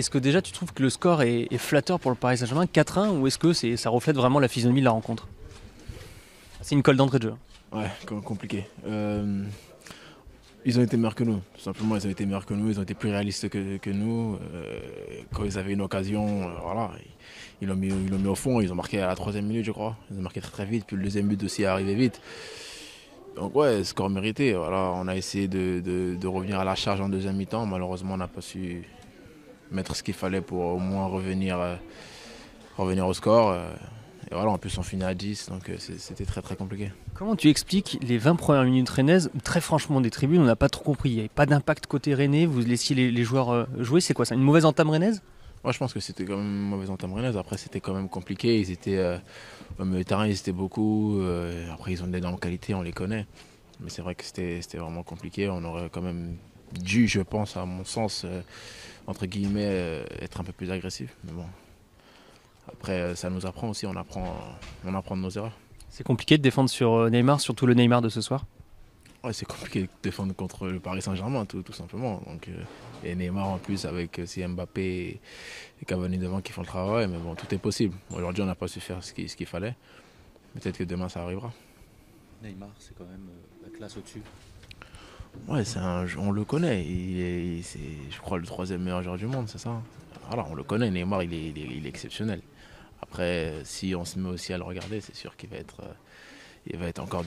Est-ce que déjà tu trouves que le score est flatteur pour le Paris Saint-Germain, 4-1, ou est-ce que ça reflète vraiment la physionomie de la rencontre? C'est une colle d'entrée de jeu. Ouais, compliqué. Ils ont été meilleurs que nous, tout simplement. Ils ont été meilleurs que nous, ils ont été plus réalistes que nous. Quand ils avaient une occasion, voilà, ils l'ont mis au fond. Ils ont marqué à la 3e minute, je crois. Ils ont marqué très très vite. Puis le 2e but aussi est arrivé vite. Donc ouais, score mérité. Voilà, on a essayé de revenir à la charge en 2e mi-temps. Malheureusement, on n'a pas su mettre ce qu'il fallait pour au moins revenir au score. Et voilà, en plus on finit à 10, donc c'était très très compliqué. Comment tu expliques les 20 premières minutes rennaises? Très franchement, des tribunes, on n'a pas trop compris. Il n'y avait pas d'impact côté rennais, vous laissiez les joueurs jouer. C'est quoi ça? Une mauvaise entame rennaise? Moi je pense que c'était quand même une mauvaise entame rennaise. Après c'était quand même compliqué. Ils étaient au milieu de terrain, ils étaient beaucoup. Après ils ont d'énormes qualités, on les connaît. Mais c'est vrai que c'était vraiment compliqué. On aurait quand même dû, je pense, à mon sens, entre guillemets, être un peu plus agressif. Mais bon. Après ça nous apprend aussi, on apprend de nos erreurs. C'est compliqué de défendre sur Neymar, surtout le Neymar de ce soir. Ouais, c'est compliqué de défendre contre le Paris Saint-Germain, tout simplement. Donc, et Neymar en plus avec aussi Mbappé et Cavani devant qui font le travail. Mais bon, tout est possible. Aujourd'hui, on n'a pas su faire ce qu'il fallait. Peut-être que demain, ça arrivera. Neymar, c'est quand même la classe au-dessus. Ouais, on le connaît. C'est, je crois, le 3e meilleur joueur du monde, c'est ça. Voilà, on le connaît. Neymar, il est exceptionnel. Après, si on se met aussi à le regarder, c'est sûr il va être encore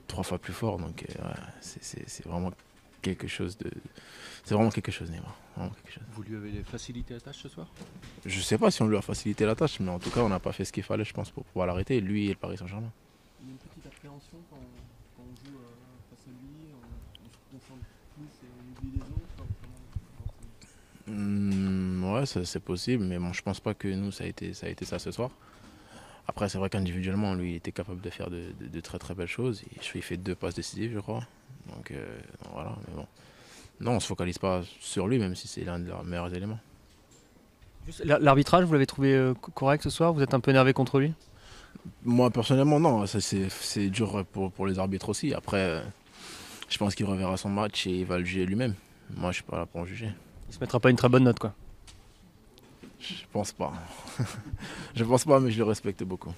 3 fois plus fort. Donc, ouais, c'est vraiment quelque chose de. C'est vraiment quelque chose, Neymar. Vraiment quelque chose. Vous lui avez facilité la tâche ce soir? Je sais pas si on lui a facilité la tâche, mais en tout cas, on n'a pas fait ce qu'il fallait, je pense, pour pouvoir l'arrêter, lui et le Paris Saint-Germain. Il y a une petite appréhension quand on joue face à lui, on se concentre plus et on oublie les autres. Ouais, c'est possible, mais bon, je pense pas que nous, ça a été ça ce soir. Après, c'est vrai qu'individuellement, lui, il était capable de faire de très très belles choses. Il fait 2 passes décisives, je crois. Donc voilà, mais bon. Non, on se focalise pas sur lui, même si c'est l'un de leurs meilleurs éléments. L'arbitrage, vous l'avez trouvé correct ce soir? Vous êtes un peu énervé contre lui? Moi, personnellement, non. Ça, c'est dur pour les arbitres aussi. Après, je pense qu'il reverra son match et il va le juger lui-même. Moi, je suis pas là pour le juger. Il se mettra pas une très bonne note, quoi. Je pense pas. Je pense pas, mais je le respecte beaucoup.